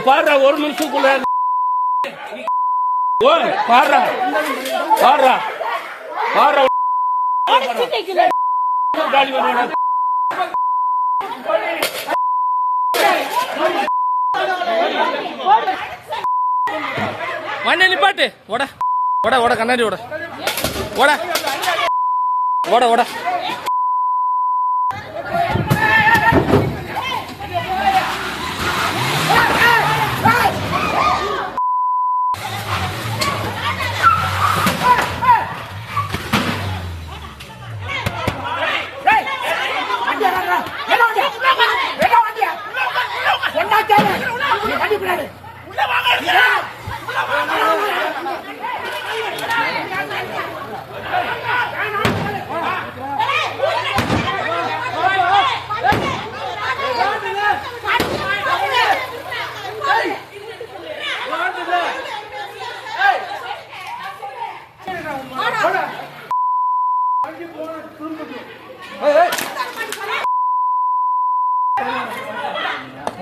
பாடுறா ஒரு நிமிஷத்துக்குள்ள பாடுறா பாடுறா பாடுறா வண்டி நிப்பாட்டு ஓட ஓட ஓட கண்ணாடி ஓட ஓட ஓட ஓட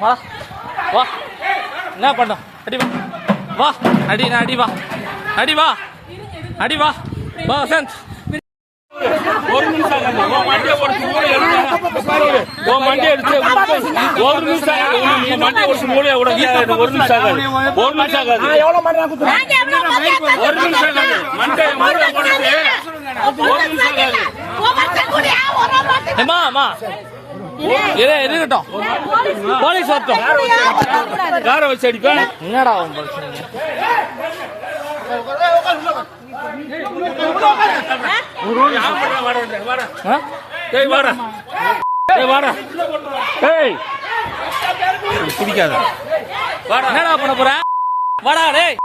வா வா என்ன பண்ணோம் அடி வா வா அடி நான் அடி வா அடி வா அடி வா வா வசந்த் ஒரு நிமிஷம் மண்டியை ஒடிச்சு மூளை எடுத்து மண்டியை எடுத்து ஒரு நிமிஷம் மண்டியை ஒடிச்சு மூளையை விட ஒரு நிமிஷம் ஆகாது ஒரு நிமிஷம் ஆகாது ஒரு நிமிஷம் ஆகாது மண்டியை மூளை கொடுத்து ஒரு நிமிஷம் ஆகாது அம்மா அம்மா இருக்கட்டும் போலீஸ் வரட்டும் காரை வச்சு அடிப்பேன் என்னடா பிடிக்காத என்னடா பண்ண போற வாடா டேய்